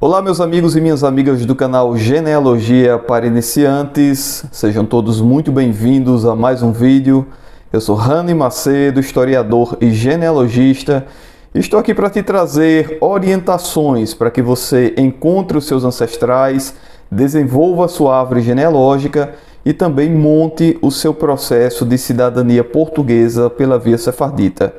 Olá, meus amigos e minhas amigas do canal Genealogia para Iniciantes, sejam todos muito bem-vindos a mais um vídeo. Eu sou Rani Macedo, historiador e genealogista, e estou aqui para te trazer orientações para que você encontre os seus ancestrais, desenvolva a sua árvore genealógica e também monte o seu processo de cidadania portuguesa pela via sefardita.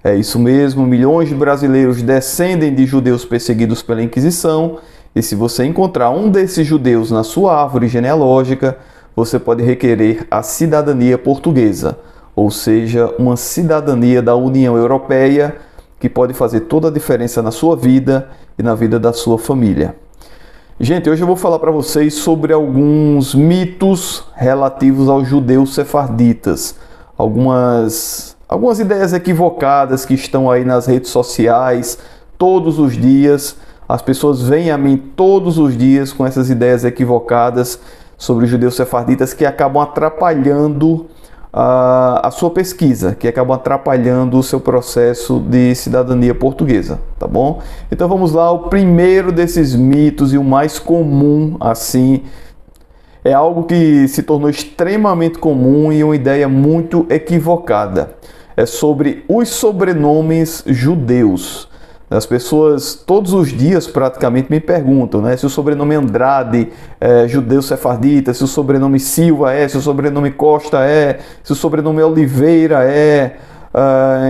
É isso mesmo, milhões de brasileiros descendem de judeus perseguidos pela Inquisição, e se você encontrar um desses judeus na sua árvore genealógica, você pode requerer a cidadania portuguesa, ou seja, uma cidadania da União Europeia que pode fazer toda a diferença na sua vida e na vida da sua família. Gente, hoje eu vou falar para vocês sobre alguns mitos relativos aos judeus sefarditas, algumas ideias equivocadas que estão aí nas redes sociais todos os dias. As pessoas vêm a mim todos os dias com essas ideias equivocadas sobre os judeus sefarditas que acabam atrapalhando a sua pesquisa, que acabam atrapalhando o seu processo de cidadania portuguesa, tá bom? Então vamos lá, o primeiro desses mitos e o mais comum, assim, é algo que se tornou extremamente comum e uma ideia muito equivocada. É sobre os sobrenomes judeus. As pessoas todos os dias praticamente me perguntam, né, se o sobrenome Andrade é judeu sefardita, se o sobrenome Silva é, se o sobrenome Costa é, se o sobrenome Oliveira é.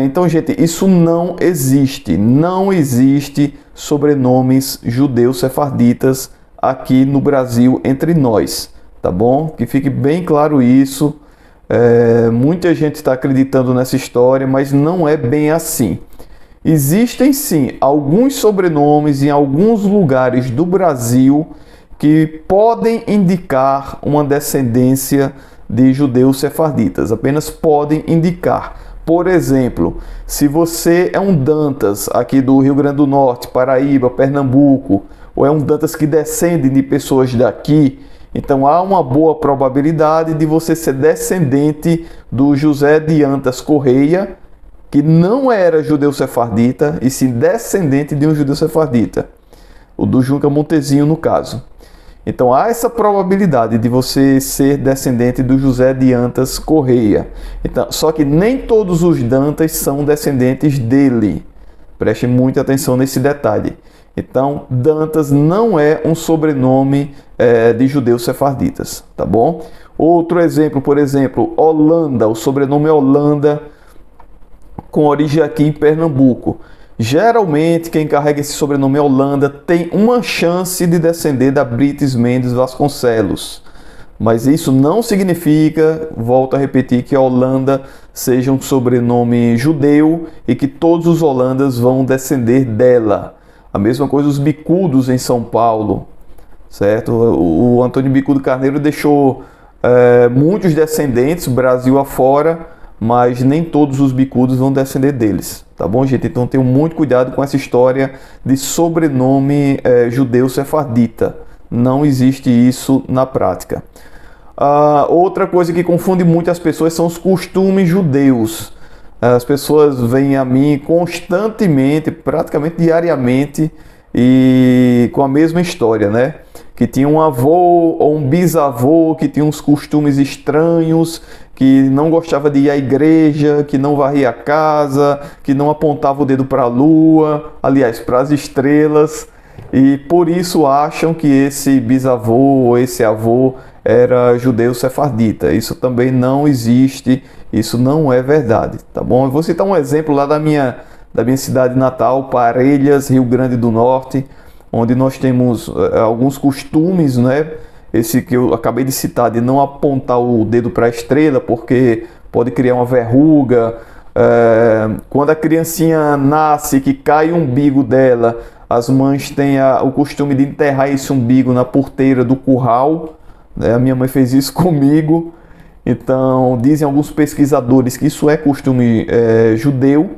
Então, gente, isso não existe. Não existe sobrenomes judeus sefarditas aqui no Brasil entre nós, tá bom? Que fique bem claro isso. Muita gente está acreditando nessa história, mas não é bem assim. Existem sim alguns sobrenomes em alguns lugares do Brasil que podem indicar uma descendência de judeus sefarditas, apenas podem indicar. Por exemplo, se você é um Dantas aqui do Rio Grande do Norte, Paraíba, Pernambuco, ou é um Dantas que descende de pessoas daqui, então há uma boa probabilidade de você ser descendente do José de Antas Correia, que não era judeu sefardita, e sim descendente de um judeu sefardita, o do Junca Montezinho no caso. Então há essa probabilidade de você ser descendente do José de Antas Correia. Então, só que nem todos os Dantas são descendentes dele. Preste muita atenção nesse detalhe. Então, Dantas não é um sobrenome de judeus sefarditas, tá bom? Outro exemplo, por exemplo, Holanda, o sobrenome Holanda, com origem aqui em Pernambuco. Geralmente, quem carrega esse sobrenome Holanda tem uma chance de descender da Brites Mendes Vasconcelos. Mas isso não significa, volto a repetir, que Holanda seja um sobrenome judeu e que todos os holandas vão descender dela. A mesma coisa os bicudos em São Paulo, certo? O Antônio Bicudo Carneiro deixou muitos descendentes, Brasil afora, mas nem todos os bicudos vão descender deles, tá bom, gente? Então tenham muito cuidado com essa história de sobrenome judeu sefardita. Não existe isso na prática. Outra coisa que confunde muito as pessoas são os costumes judeus. As pessoas vêm a mim constantemente, praticamente diariamente, e com a mesma história, né? Que tinha um avô ou um bisavô que tinha uns costumes estranhos, que não gostava de ir à igreja, que não varria a casa, que não apontava o dedo para a lua, aliás, para as estrelas, e por isso acham que esse bisavô ou esse avô era judeu sefardita. Isso também não existe, isso não é verdade, tá bom? Eu vou citar um exemplo lá da minha cidade natal, Parelhas, Rio Grande do Norte, onde nós temos alguns costumes, né? Esse que eu acabei de citar, de não apontar o dedo para a estrela, porque pode criar uma verruga. Quando a criancinha nasce, que cai o umbigo dela, as mães têm o costume de enterrar esse umbigo na porteira do curral, né? A minha mãe fez isso comigo. Então, dizem alguns pesquisadores que isso é costume judeu,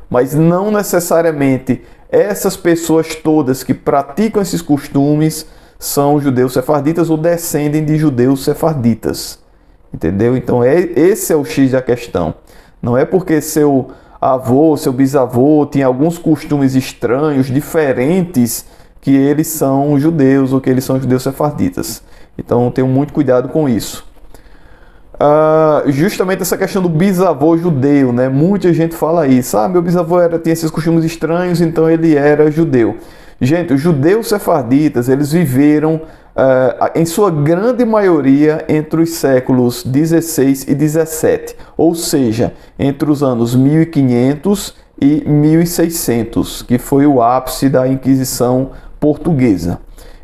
mas não necessariamente essas pessoas todas que praticam esses costumes são judeus sefarditas ou descendem de judeus sefarditas, entendeu? Então esse é o X da questão. Não é porque seu avô, seu bisavô tinha alguns costumes estranhos, diferentes, que eles são judeus ou que eles são judeus sefarditas. Então tenham muito cuidado com isso. Justamente essa questão do bisavô judeu, né? Muita gente fala isso. Meu bisavô tinha esses costumes estranhos, então ele era judeu. Gente, os judeus sefarditas, eles viveram, em sua grande maioria, entre os séculos 16 e 17. Ou seja, entre os anos 1500 e 1600, que foi o ápice da Inquisição portuguesa.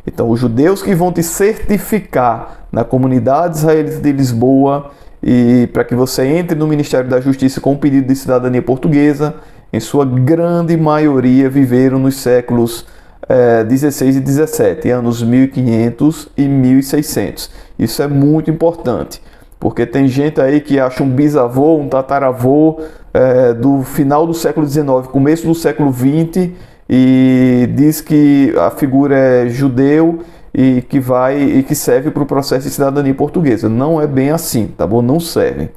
Então, os judeus que vão te certificar na comunidade israelita de Lisboa e para que você entre no Ministério da Justiça com um pedido de cidadania portuguesa, em sua grande maioria viveram nos séculos 16 e 17, anos 1500 e 1600. Isso é muito importante, porque tem gente aí que acha um bisavô, um tataravô do final do século XIX, começo do século XX, e diz que a figura é judeu e que serve para o processo de cidadania portuguesa. Não é bem assim, tá bom? Não serve.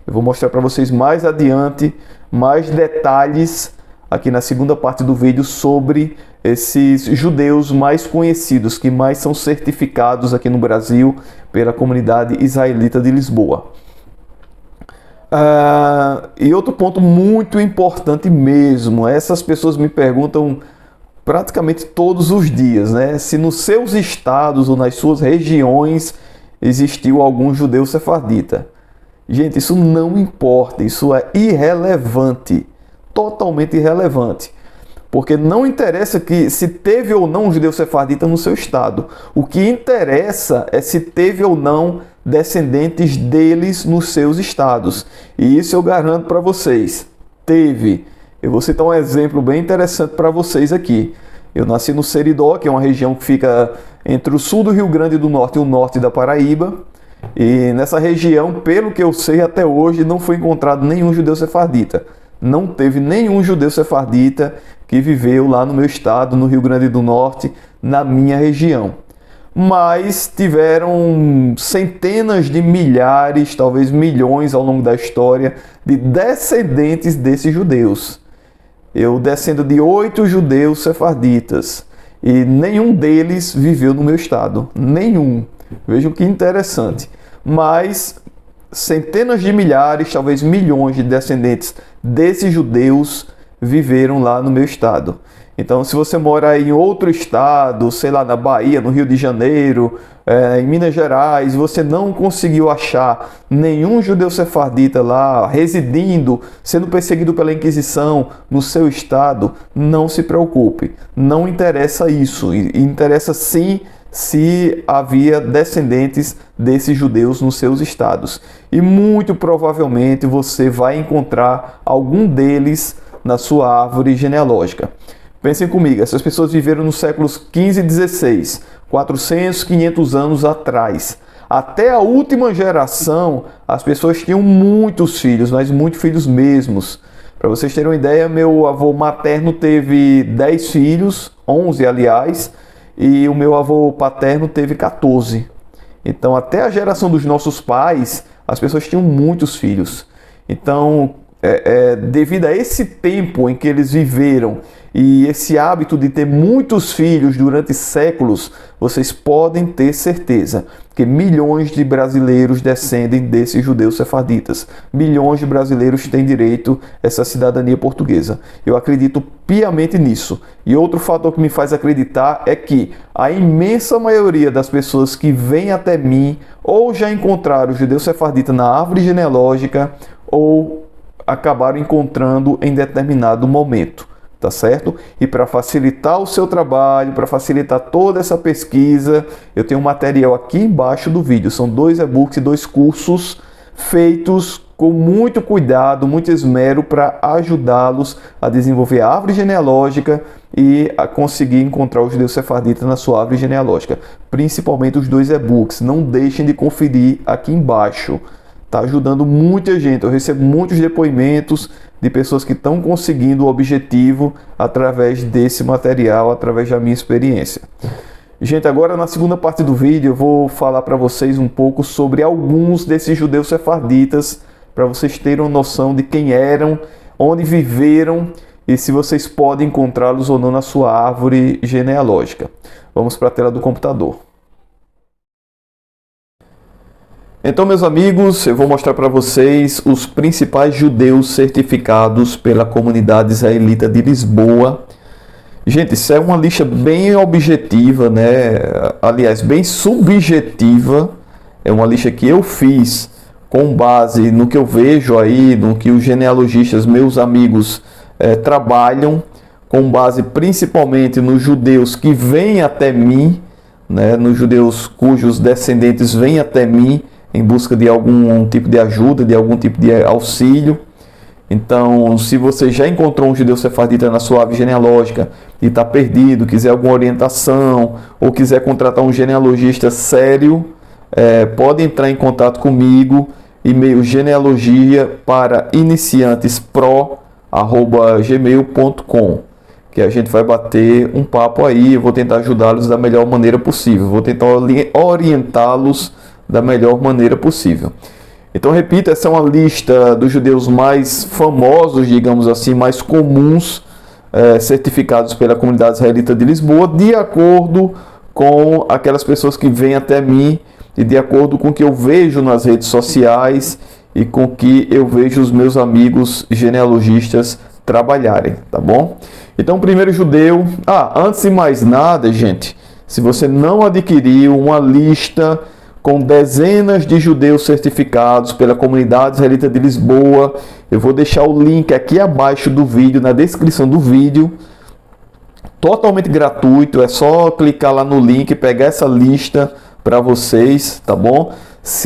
Eu vou mostrar para vocês mais adiante mais detalhes aqui na segunda parte do vídeo sobre esses judeus mais conhecidos, que mais são certificados aqui no Brasil pela comunidade israelita de Lisboa. E outro ponto muito importante mesmo, essas pessoas me perguntam praticamente todos os dias, né? Se nos seus estados ou nas suas regiões existiu algum judeu sefardita. Gente, isso não importa, isso é irrelevante, totalmente irrelevante. Porque não interessa que se teve ou não um judeu sefardita no seu estado. O que interessa é se teve ou não descendentes deles nos seus estados. E isso eu garanto para vocês. Teve. Eu vou citar um exemplo bem interessante para vocês aqui. Eu nasci no Seridó, que é uma região que fica entre o sul do Rio Grande do Norte e o norte da Paraíba. E nessa região, pelo que eu sei até hoje, não foi encontrado nenhum judeu sefardita. Não teve nenhum judeu sefardita que viveu lá no meu estado, no Rio Grande do Norte, na minha região. Mas tiveram centenas de milhares, talvez milhões ao longo da história, de descendentes desses judeus. Eu descendo de 8 judeus sefarditas e nenhum deles viveu no meu estado. Nenhum. Vejam que interessante. Mas centenas de milhares, talvez milhões de descendentes desses judeus viveram lá no meu estado. Então, se você mora em outro estado, sei lá, na Bahia, no Rio de Janeiro, em Minas Gerais, você não conseguiu achar nenhum judeu sefardita lá residindo, sendo perseguido pela Inquisição no seu estado, não se preocupe. Não interessa isso. Interessa sim se havia descendentes desses judeus nos seus estados. E muito provavelmente você vai encontrar algum deles na sua árvore genealógica. Pensem comigo, essas pessoas viveram nos séculos 15 e 16, 400, 500 anos atrás. Até a última geração, as pessoas tinham muitos filhos, mas muitos filhos mesmos. Para vocês terem uma ideia, meu avô materno teve 10 filhos, 11 aliás, e o meu avô paterno teve 14. Então, até a geração dos nossos pais, as pessoas tinham muitos filhos. Então, devido a esse tempo em que eles viveram e esse hábito de ter muitos filhos durante séculos, vocês podem ter certeza que milhões de brasileiros descendem desses judeus sefarditas. Milhões de brasileiros têm direito a essa cidadania portuguesa. Eu acredito piamente nisso. E outro fator que me faz acreditar é que a imensa maioria das pessoas que vêm até mim ou já encontraram o judeu sefardita na árvore genealógica ou acabaram encontrando em determinado momento. Tá certo? E para facilitar o seu trabalho, para facilitar toda essa pesquisa, eu tenho um material aqui embaixo do vídeo. São 2 e-books e 2 cursos feitos com muito cuidado, muito esmero para ajudá-los a desenvolver a árvore genealógica e a conseguir encontrar os judeus sefarditas na sua árvore genealógica. Principalmente os 2 e-books. Não deixem de conferir aqui embaixo. Está ajudando muita gente. Eu recebo muitos depoimentos de pessoas que estão conseguindo o objetivo através desse material, através da minha experiência. Gente, agora na segunda parte do vídeo eu vou falar para vocês um pouco sobre alguns desses judeus sefarditas, para vocês terem uma noção de quem eram, onde viveram e se vocês podem encontrá-los ou não na sua árvore genealógica. Vamos para a tela do computador. Então, meus amigos, eu vou mostrar para vocês os principais judeus certificados pela comunidade israelita de Lisboa. Gente, isso é uma lista bem objetiva, né? Aliás, bem subjetiva. É uma lista que eu fiz com base no que eu vejo aí, no que os genealogistas, meus amigos, trabalham, com base principalmente nos judeus que vêm até mim, né? Nos judeus cujos descendentes vêm até mim, em busca de algum tipo de ajuda, de algum tipo de auxílio. Então, se você já encontrou um judeu sefardita na sua árvore genealógica e está perdido, quiser alguma orientação ou quiser contratar um genealogista sério, pode entrar em contato comigo, e-mail genealogia para iniciantespro@gmail.com, que a gente vai bater um papo aí. Eu vou tentar ajudá-los da melhor maneira possível, vou tentar orientá-los da melhor maneira possível. Então, repito, essa é uma lista dos judeus mais famosos, digamos assim, mais comuns, certificados pela comunidade israelita de Lisboa, de acordo com aquelas pessoas que vêm até mim e de acordo com o que eu vejo nas redes sociais e com o que eu vejo os meus amigos genealogistas trabalharem, tá bom? Então, o primeiro judeu... antes de mais nada, gente, se você não adquiriu uma lista com dezenas de judeus certificados pela comunidade israelita de Lisboa, eu vou deixar o link aqui abaixo do vídeo, na descrição do vídeo, totalmente gratuito. É só clicar lá no link e pegar essa lista para vocês, tá bom?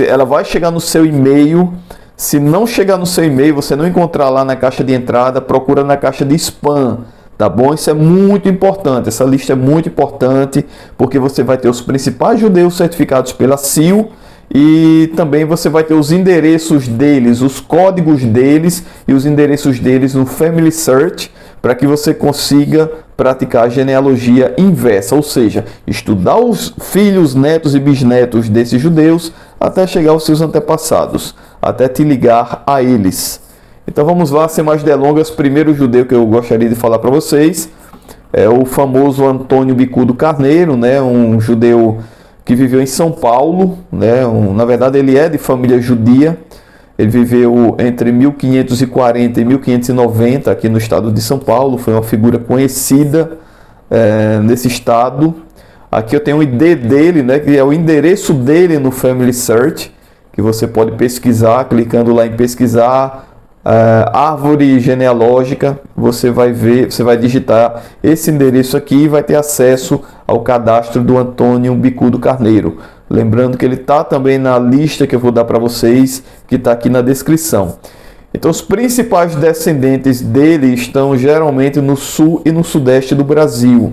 Ela vai chegar no seu e-mail. Se não chegar no seu e-mail, você não encontrar lá na caixa de entrada, procura na caixa de spam. Tá bom? Isso é muito importante, essa lista é muito importante, porque você vai ter os principais judeus certificados pela CIL e também você vai ter os endereços deles, os códigos deles e os endereços deles no Family Search, para que você consiga praticar a genealogia inversa, ou seja, estudar os filhos, netos e bisnetos desses judeus até chegar aos seus antepassados, até te ligar a eles. Então vamos lá, sem mais delongas. Primeiro judeu que eu gostaria de falar para vocês é o famoso Antônio Bicudo Carneiro, né? Um judeu que viveu em São Paulo, né? Na verdade ele é de família judia. Ele viveu entre 1540 e 1590 aqui no estado de São Paulo. Foi uma figura conhecida nesse estado. Aqui eu tenho o ID dele, né? Que é o endereço dele no Family Search, que você pode pesquisar, clicando lá em pesquisar árvore genealógica, você vai ver, você vai digitar esse endereço aqui e vai ter acesso ao cadastro do Antônio Bicudo Carneiro. Lembrando que ele está também na lista que eu vou dar para vocês, que está aqui na descrição. Então, os principais descendentes dele estão geralmente no sul e no sudeste do Brasil,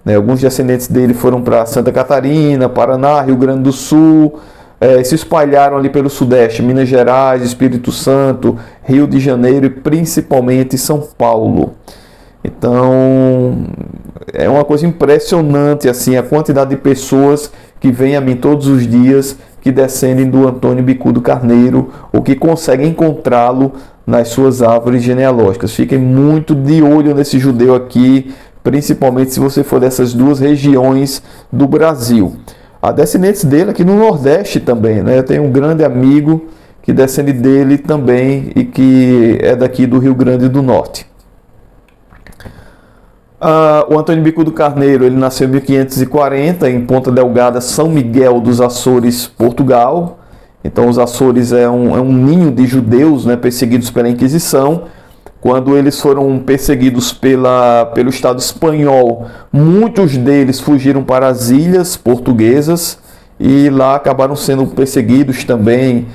né? Alguns descendentes dele foram para Santa Catarina, Paraná, Rio Grande do Sul, se espalharam ali pelo Sudeste, Minas Gerais, Espírito Santo, Rio de Janeiro e principalmente São Paulo. Então, é uma coisa impressionante assim, a quantidade de pessoas que vêm a mim todos os dias, que descendem do Antônio Bicudo Carneiro, ou que conseguem encontrá-lo nas suas árvores genealógicas. Fiquem muito de olho nesse judeu aqui, principalmente se você for dessas duas regiões do Brasil. Há descendentes dele aqui no Nordeste também, né? Eu tenho um grande amigo que descende dele também e que é daqui do Rio Grande do Norte. O Antônio Bicudo Carneiro, ele nasceu em 1540 em Ponta Delgada, São Miguel dos Açores, Portugal. Então os Açores é um ninho de judeus, né, perseguidos pela Inquisição. Quando eles foram perseguidos pelo Estado espanhol, muitos deles fugiram para as ilhas portuguesas e lá acabaram sendo perseguidos também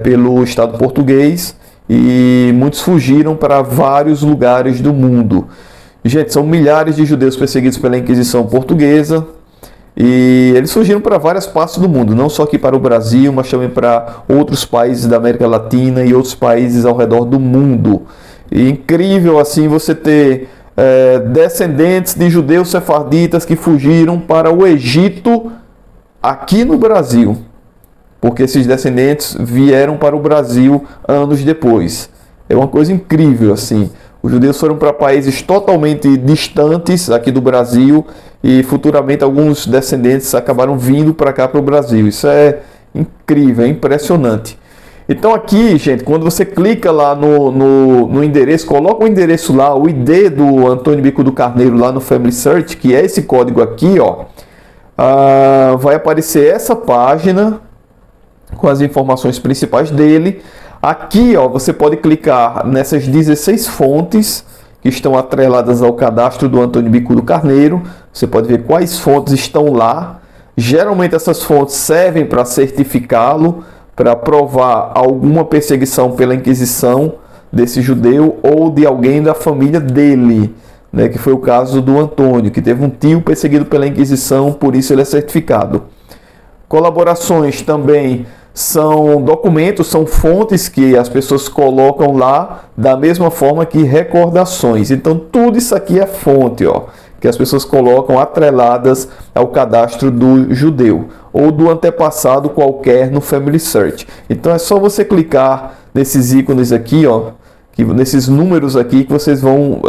pelo Estado português, e muitos fugiram para vários lugares do mundo. Gente, são milhares de judeus perseguidos pela Inquisição portuguesa e eles fugiram para várias partes do mundo, não só aqui para o Brasil, mas também para outros países da América Latina e outros países ao redor do mundo. E incrível assim você ter descendentes de judeus sefarditas que fugiram para o Egito aqui no Brasil, porque esses descendentes vieram para o Brasil anos depois. É uma coisa incrível assim. Os judeus foram para países totalmente distantes aqui do Brasil e futuramente alguns descendentes acabaram vindo para cá, para o Brasil. Isso é incrível, é impressionante. Então aqui, gente, quando você clica lá no endereço, coloca o endereço lá, o ID do Antônio Bicudo Carneiro lá no Family Search, que é esse código aqui, ó. Vai aparecer essa página com as informações principais dele. Aqui, ó, você pode clicar nessas 16 fontes que estão atreladas ao cadastro do Antônio Bicudo Carneiro. Você pode ver quais fontes estão lá. Geralmente essas fontes servem para certificá-lo, para provar alguma perseguição pela Inquisição desse judeu ou de alguém da família dele, né, que foi o caso do Antônio, que teve um tio perseguido pela Inquisição, por isso ele é certificado. Colaborações também são documentos, são fontes que as pessoas colocam lá da mesma forma que recordações. Então tudo isso aqui é fonte, ó, que as pessoas colocam atreladas ao cadastro do judeu ou do antepassado qualquer no Family Search. Então é só você clicar nesses ícones aqui, ó, nesses números aqui, que vocês vão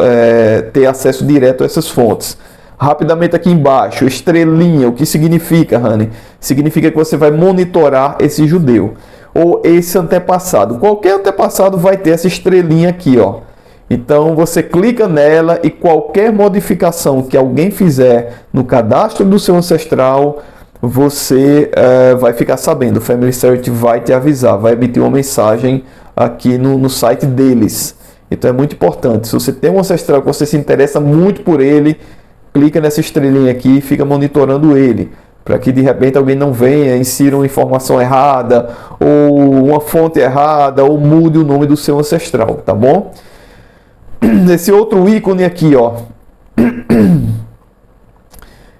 ter acesso direto a essas fontes. Rapidamente aqui embaixo, estrelinha, o que significa, Rani? Significa que você vai monitorar esse judeu ou esse antepassado. Qualquer antepassado vai ter essa estrelinha aqui, ó. Então você clica nela e qualquer modificação que alguém fizer no cadastro do seu ancestral, você vai ficar sabendo. O Family Search vai te avisar, vai emitir uma mensagem aqui no site deles. Então é muito importante. Se você tem um ancestral que você se interessa muito por ele, clica nessa estrelinha aqui e fica monitorando ele, para que de repente alguém não venha, insira uma informação errada, ou uma fonte errada, ou mude o nome do seu ancestral, tá bom? Esse outro ícone aqui, ó.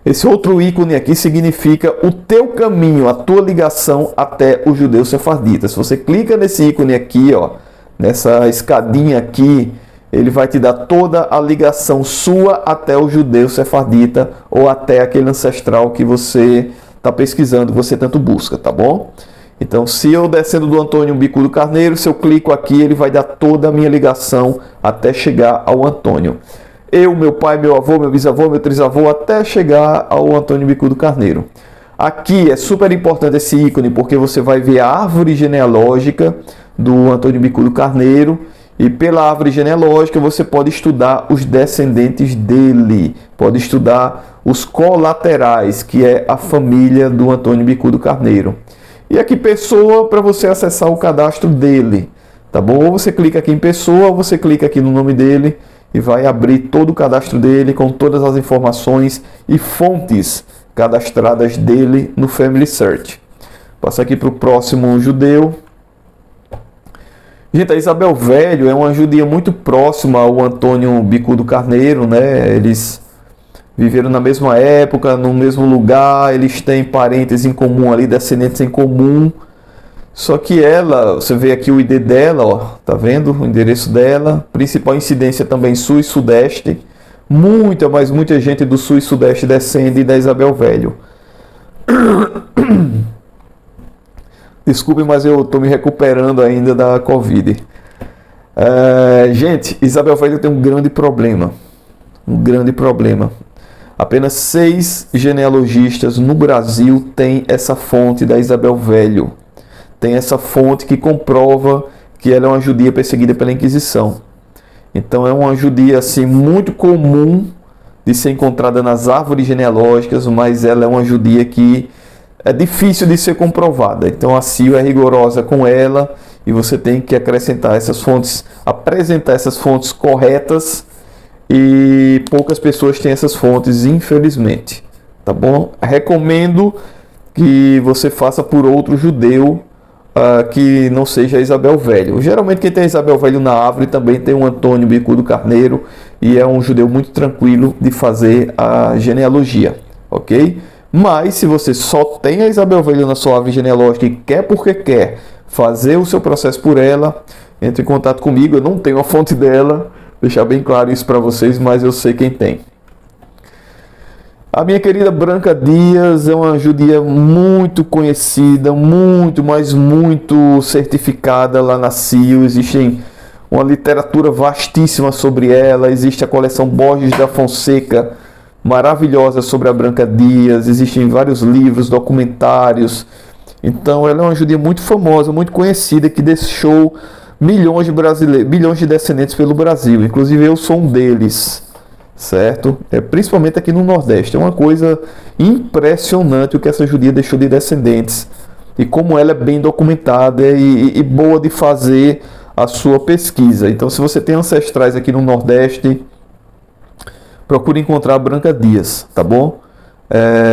Esse outro ícone aqui significa o teu caminho, a tua ligação até o judeu sefardita. Se você clica nesse ícone aqui, ó, nessa escadinha aqui, ele vai te dar toda a ligação sua até o judeu sefardita ou até aquele ancestral que você está pesquisando, que você tanto busca, tá bom? Então, se eu descendo do Antônio Bicudo Carneiro, se eu clico aqui, ele vai dar toda a minha ligação até chegar ao Antônio. Eu, meu pai, meu avô, meu bisavô, meu trisavô, até chegar ao Antônio Bicudo Carneiro. Aqui é super importante esse ícone, porque você vai ver a árvore genealógica do Antônio Bicudo Carneiro. E pela árvore genealógica você pode estudar os descendentes dele, pode estudar os colaterais, que é a família do Antônio Bicudo Carneiro. E aqui pessoa, para você acessar o cadastro dele, tá bom? Ou você clica aqui em pessoa, ou você clica aqui no nome dele e vai abrir todo o cadastro dele com todas as informações e fontes cadastradas dele no Family Search. Passa aqui para o próximo judeu. Gente, a Isabel Velho é uma judia muito próxima ao Antônio Bicudo Carneiro, né? Eles viveram na mesma época, no mesmo lugar, eles têm parentes em comum ali, descendentes em comum. Só que ela, você vê aqui o ID dela, ó, tá vendo? O endereço dela, principal incidência também sul e sudeste. Mas muita gente do sul e sudeste descende da Isabel Velho. Desculpe, mas eu estou me recuperando ainda da Covid. Gente, Isabel Velho tem um grande problema. Apenas 6 genealogistas no Brasil têm essa fonte da Isabel Velho. Tem essa fonte que comprova que ela é uma judia perseguida pela Inquisição. Então é uma judia assim, muito comum de ser encontrada nas árvores genealógicas, mas ela é uma judia que é difícil de ser comprovada. Então a CIO é rigorosa com ela e você tem que acrescentar essas fontes, apresentar essas fontes corretas, e poucas pessoas têm essas fontes, infelizmente. Tá bom? Recomendo que você faça por outro judeu que não seja Isabel Velho. Geralmente quem tem Isabel Velho na árvore também tem um Antônio Bicudo Carneiro e é um judeu muito tranquilo de fazer a genealogia, ok? Mas se você só tem a Isabel Velho na sua árvore genealógica e quer porque quer fazer o seu processo por ela, entre em contato comigo. Eu não tenho a fonte dela, deixar bem claro isso para vocês, mas eu sei quem tem. A minha querida Branca Dias é uma judia muito conhecida, muito certificada lá na CIO. Existem uma literatura vastíssima sobre ela. Existe a coleção Borges da Fonseca, maravilhosa, sobre a Branca Dias. Existem vários livros, documentários. Então ela é uma judia muito famosa, muito conhecida, que deixou milhões de brasileiros, milhões de descendentes pelo Brasil. Inclusive eu sou um deles, certo? Principalmente aqui no Nordeste. É uma coisa impressionante o que essa judia deixou de descendentes e como ela é bem documentada e boa de fazer a sua pesquisa. Então, se você tem ancestrais aqui no Nordeste, procure encontrar a Branca Dias, tá bom?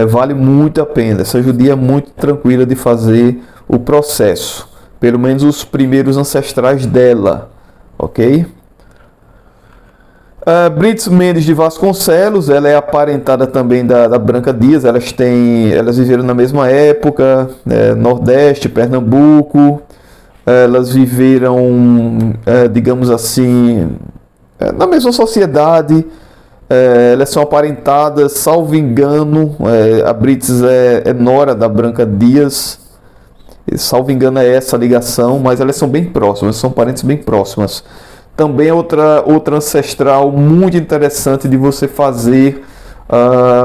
Vale muito a pena. Essa judia é muito tranquila de fazer o processo, pelo menos os primeiros ancestrais dela, ok? Brits Mendes de Vasconcelos, ela é aparentada também da Branca Dias. Elas viveram na mesma época, Nordeste, Pernambuco. Elas viveram, digamos assim, na mesma sociedade. Elas são aparentadas, salvo engano, a Brits é nora da Branca Dias, salvo engano é essa a ligação, mas elas são bem próximas, são parentes bem próximas. Também é outra ancestral muito interessante de você fazer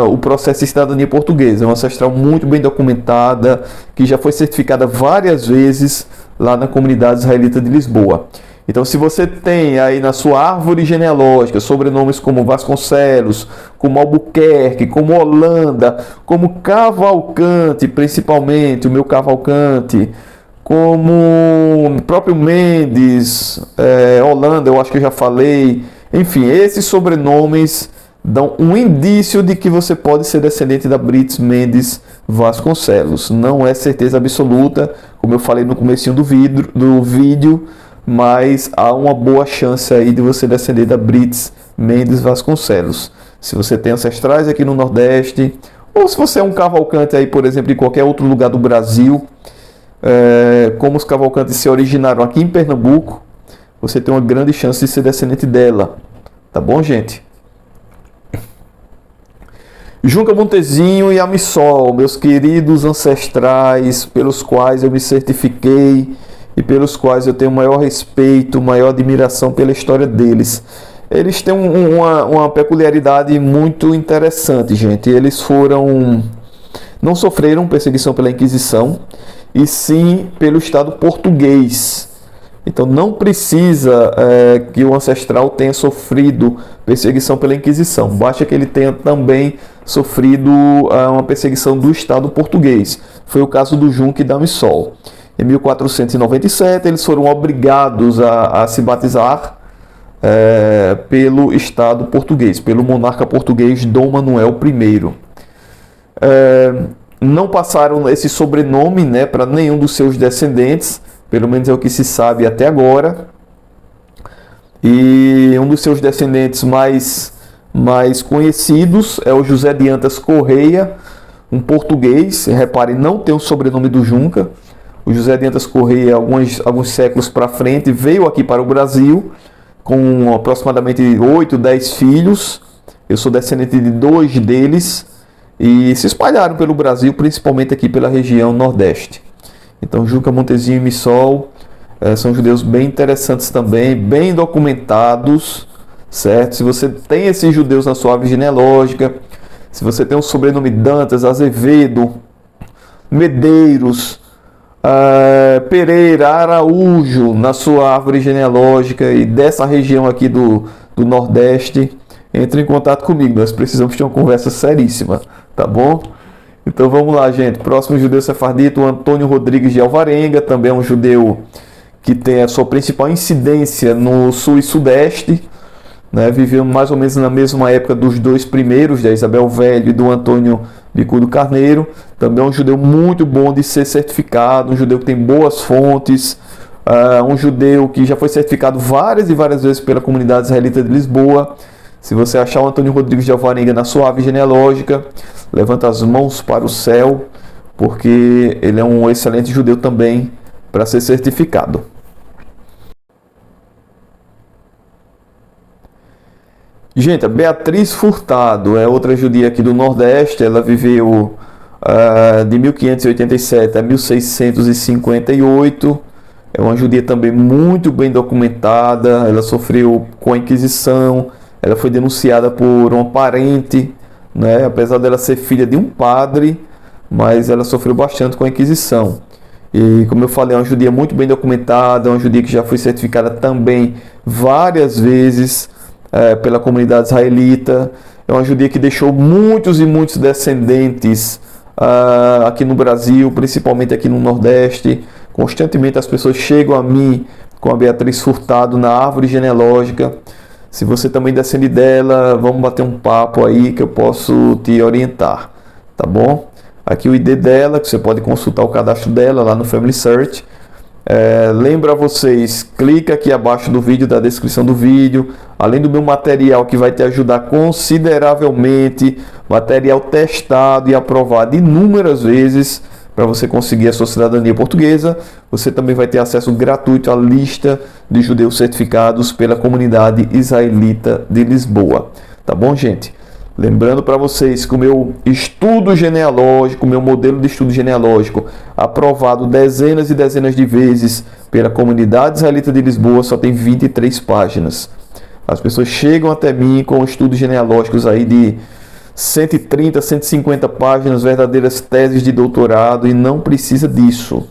o processo de cidadania portuguesa. É uma ancestral muito bem documentada, que já foi certificada várias vezes lá na comunidade israelita de Lisboa. Então, se você tem aí na sua árvore genealógica sobrenomes como Vasconcelos, como Albuquerque, como Holanda, como Cavalcante, principalmente o meu Cavalcante, como o próprio Mendes, Holanda, eu acho que eu já falei. Enfim, esses sobrenomes dão um indício de que você pode ser descendente da Brits Mendes Vasconcelos. Não é certeza absoluta, como eu falei no comecinho do vídeo, mas há uma boa chance aí de você descender da Brits Mendes Vasconcelos. Se você tem ancestrais aqui no Nordeste, ou se você é um Cavalcante aí, por exemplo, em qualquer outro lugar do Brasil, como os Cavalcantes se originaram aqui em Pernambuco, você tem uma grande chance de ser descendente dela. Tá bom, gente? Junca Montezinho e Amissol, meus queridos ancestrais, pelos quais eu me certifiquei e pelos quais eu tenho maior respeito, maior admiração pela história deles. Eles têm uma peculiaridade muito interessante, gente. Eles não sofreram perseguição pela Inquisição, e sim pelo Estado português. Então não precisa que o ancestral tenha sofrido perseguição pela Inquisição. Basta que ele tenha também sofrido uma perseguição do Estado português. Foi o caso do Junca e da Amissol. Em 1497, eles foram obrigados a se batizar pelo Estado português, pelo monarca português Dom Manuel I. Não passaram esse sobrenome, para nenhum dos seus descendentes, pelo menos é o que se sabe até agora. E um dos seus descendentes mais conhecidos é o José de Antas Correia, um português. Reparem, não tem o sobrenome do Junca. O José de Antas Correia, alguns séculos para frente, veio aqui para o Brasil com aproximadamente 8, 10 filhos. Eu sou descendente de 2 deles e se espalharam pelo Brasil, principalmente aqui pela região Nordeste. Então, Junca, Montezinho e Missol são judeus bem interessantes também, bem documentados, certo? Se você tem esses judeus na sua árvore genealógica, se você tem o sobrenome Dantas, Azevedo, Medeiros, Pereira, Araújo na sua árvore genealógica e dessa região aqui do Nordeste, entre em contato comigo. Nós precisamos ter uma conversa seríssima, tá bom? Então vamos lá, gente. Próximo judeu sefardita, o Antônio Rodrigues de Alvarenga, também é um judeu que tem a sua principal incidência no sul e sudeste, viveu mais ou menos na mesma época dos 2 primeiros, da Isabel Velho e do Antônio Bicudo Carneiro. Também é um judeu muito bom de ser certificado, um judeu que tem boas fontes, um judeu que já foi certificado várias e várias vezes pela comunidade israelita de Lisboa. Se você achar o Antônio Rodrigues de Alvarenga na sua árvore genealógica, levanta as mãos para o céu, porque ele é um excelente judeu também para ser certificado. Gente, a Beatriz Furtado é outra judia aqui do Nordeste. Ela viveu de 1587 a 1658. É uma judia também muito bem documentada. Ela sofreu com a Inquisição, ela foi denunciada por um parente, né? Apesar dela ser filha de um padre, mas ela sofreu bastante com a Inquisição. E como eu falei, é uma judia muito bem documentada, é uma judia que já foi certificada também várias vezes pela comunidade israelita. É uma judia que deixou muitos e muitos descendentes aqui no Brasil, principalmente aqui no Nordeste. Constantemente as pessoas chegam a mim com a Beatriz Furtado na árvore genealógica. Se você também descende dela, vamos bater um papo aí que eu posso te orientar, tá bom? Aqui o ID dela, que você pode consultar o cadastro dela lá no Family Search. Lembra vocês, clica aqui abaixo do vídeo, da descrição do vídeo, além do meu material que vai te ajudar consideravelmente, material testado e aprovado inúmeras vezes para você conseguir a sua cidadania portuguesa. Você também vai ter acesso gratuito à lista de judeus certificados pela comunidade israelita de Lisboa. Tá bom, gente? Lembrando para vocês que o meu estudo genealógico, meu modelo de estudo genealógico, aprovado dezenas e dezenas de vezes pela comunidade israelita de Lisboa, só tem 23 páginas. As pessoas chegam até mim com estudos genealógicos aí de 130, 150 páginas, verdadeiras teses de doutorado, e não precisa disso.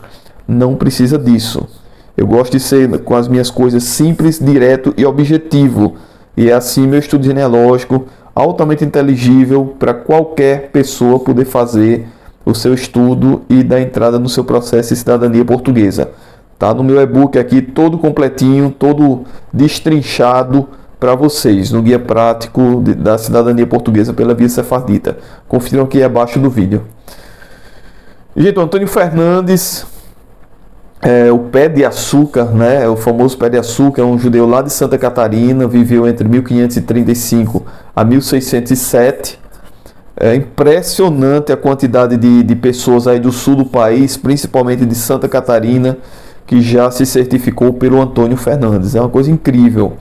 Não precisa disso. Eu gosto de ser com as minhas coisas simples, direto e objetivo. E é assim meu estudo genealógico, altamente inteligível para qualquer pessoa poder fazer o seu estudo e dar entrada no seu processo de cidadania portuguesa. Tá no meu e-book aqui, todo completinho, todo destrinchado para vocês, no guia prático da cidadania portuguesa pela via sefardita. Confiram aqui abaixo do vídeo. Gente, o Antônio Fernandes, o pé de açúcar, né? O famoso pé de açúcar, é um judeu lá de Santa Catarina, viveu entre 1535 a 1607. É impressionante a quantidade de pessoas aí do sul do país, principalmente de Santa Catarina, que já se certificou pelo Antônio Fernandes. É uma coisa incrível.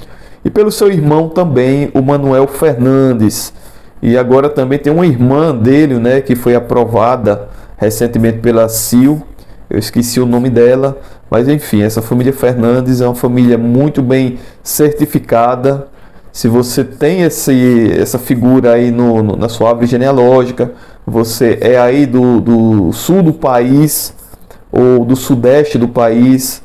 E pelo seu irmão também, o Manuel Fernandes. E agora também tem uma irmã dele, né, que foi aprovada recentemente pela CIL. Eu esqueci o nome dela, mas enfim, essa família Fernandes é uma família muito bem certificada. Se você tem essa figura aí na sua árvore genealógica, você é aí do sul do país ou do sudeste do país,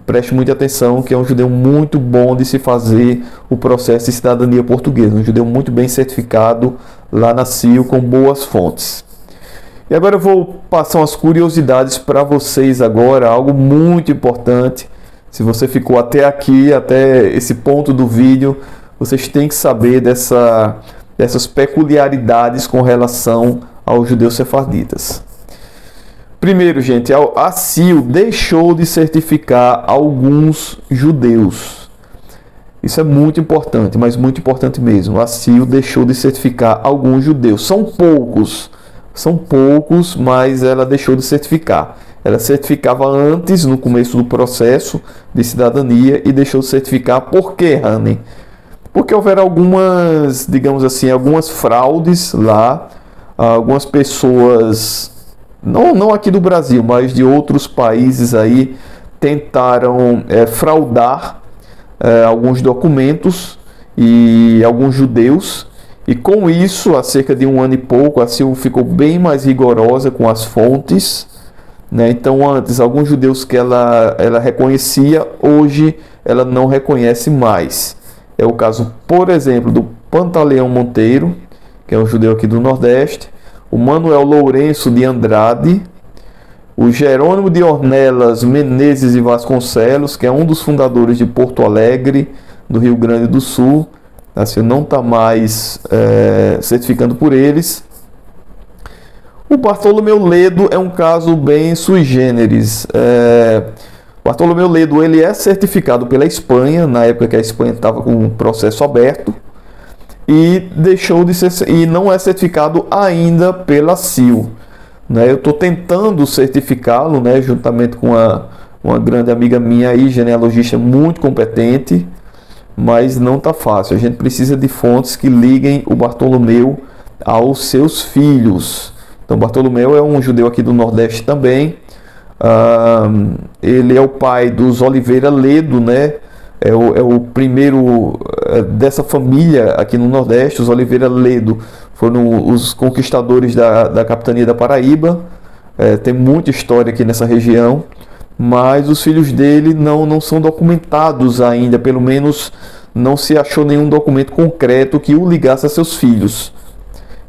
preste muita atenção, que é um judeu muito bom de se fazer o processo de cidadania portuguesa, um judeu muito bem certificado lá na CIL, com boas fontes. E agora eu vou passar umas curiosidades para vocês agora, algo muito importante. Se você ficou até aqui, até esse ponto do vídeo, vocês têm que saber dessas peculiaridades com relação aos judeus sefarditas. Primeiro, gente, a CIL deixou de certificar alguns judeus. Isso é muito importante, mas muito importante mesmo. A CIL deixou de certificar alguns judeus. São poucos, mas ela deixou de certificar. Ela certificava antes, no começo do processo de cidadania, e deixou de certificar. Por quê, Rani? Porque houveram algumas, digamos assim, algumas fraudes lá, algumas pessoas, não aqui do Brasil, mas de outros países aí, tentaram fraudar alguns documentos e alguns judeus. E com isso, há cerca de um ano e pouco, a CIL ficou bem mais rigorosa com as fontes, né? Então, antes, alguns judeus que ela reconhecia, hoje ela não reconhece mais. É o caso, por exemplo, do Pantaleão Monteiro, que é um judeu aqui do Nordeste, o Manuel Lourenço de Andrade, o Jerônimo de Ornelas Menezes e Vasconcelos, que é um dos fundadores de Porto Alegre, do Rio Grande do Sul. Assim, não está mais certificando por eles. O Bartolomeu Ledo é um caso bem sui generis. Bartolomeu Ledo, ele é certificado pela Espanha, na época que a Espanha estava com um processo aberto, e deixou de ser, e não é certificado ainda pela CIL. Né? Eu estou tentando certificá-lo, né, juntamente com uma grande amiga minha aí, genealogista muito competente, mas não está fácil. A gente precisa de fontes que liguem o Bartolomeu aos seus filhos. Então, Bartolomeu é um judeu aqui do Nordeste também. Ele é o pai dos Oliveira Ledo, né? É o primeiro dessa família aqui no Nordeste. Os Oliveira Ledo foram os conquistadores da capitania da Paraíba. Tem muita história aqui nessa região, mas os filhos dele não são documentados ainda, pelo menos não se achou nenhum documento concreto que o ligasse a seus filhos.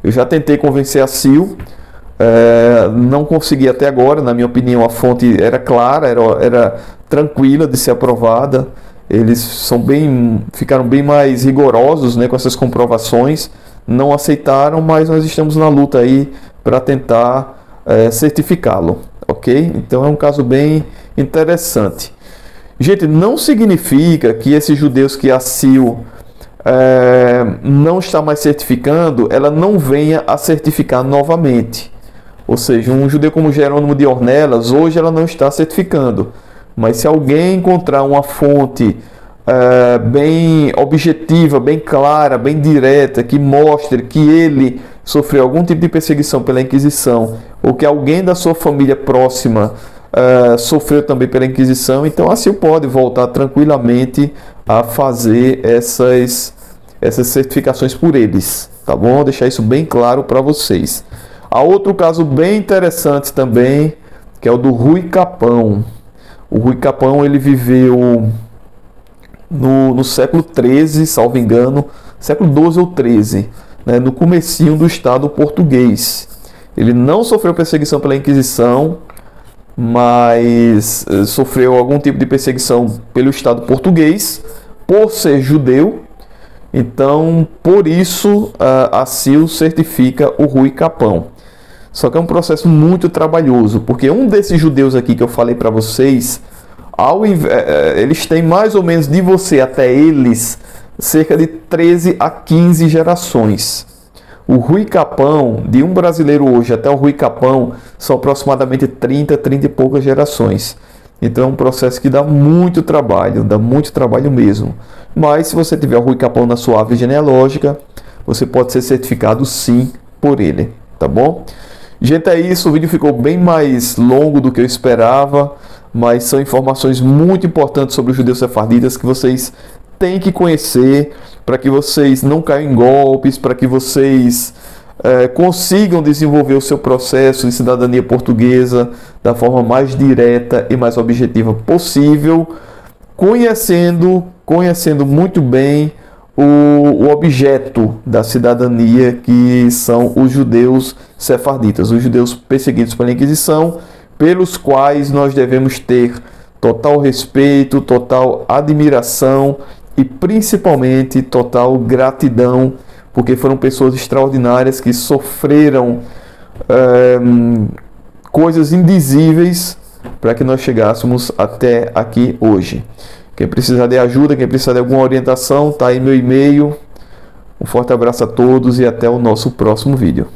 Eu já tentei convencer a Sil, não consegui até agora. Na minha opinião, a fonte era clara, era tranquila de ser aprovada. Eles ficaram bem mais rigorosos, né, com essas comprovações. Não aceitaram, mas nós estamos na luta aí para tentar certificá-lo, ok? Então é um caso bem interessante. Gente, não significa que esses judeus que a Sil não está mais certificando, ela não venha a certificar novamente. Ou seja, um judeu como Jerônimo de Ornelas, hoje ela não está certificando. Mas se alguém encontrar uma fonte bem objetiva, bem clara, bem direta, que mostre que ele sofreu algum tipo de perseguição pela Inquisição, ou que alguém da sua família próxima sofreu também pela Inquisição, então assim pode voltar tranquilamente a fazer essas certificações por eles, tá bom? Vou deixar isso bem claro para vocês. Há outro caso bem interessante também, que é o do Rui Capão. O Rui Capão, ele viveu no século XIII, salvo engano, século XII ou XIII, né, no comecinho do Estado português. Ele não sofreu perseguição pela Inquisição, mas sofreu algum tipo de perseguição pelo Estado português, por ser judeu. Então, por isso, a Sil certifica o Rui Capão. Só que é um processo muito trabalhoso, porque um desses judeus aqui que eu falei para vocês, eles têm mais ou menos de você até eles cerca de 13 a 15 gerações. O Rui Capão, de um brasileiro hoje até o Rui Capão, são aproximadamente 30 e poucas gerações. Então é um processo que dá muito trabalho mesmo. Mas se você tiver o Rui Capão na sua árvore genealógica, você pode ser certificado sim por ele, tá bom? Gente, é isso. O vídeo ficou bem mais longo do que eu esperava, mas são informações muito importantes sobre os judeus sefarditas que vocês têm que conhecer para que vocês não caiam em golpes, para que vocês consigam desenvolver o seu processo de cidadania portuguesa da forma mais direta e mais objetiva possível, conhecendo muito bem o objeto da cidadania, que são os judeus sefarditas, os judeus perseguidos pela Inquisição, pelos quais nós devemos ter total respeito, total admiração e principalmente total gratidão, porque foram pessoas extraordinárias que sofreram coisas indizíveis para que nós chegássemos até aqui hoje. Quem precisar de ajuda, quem precisar de alguma orientação, tá aí meu e-mail. Um forte abraço a todos e até o nosso próximo vídeo.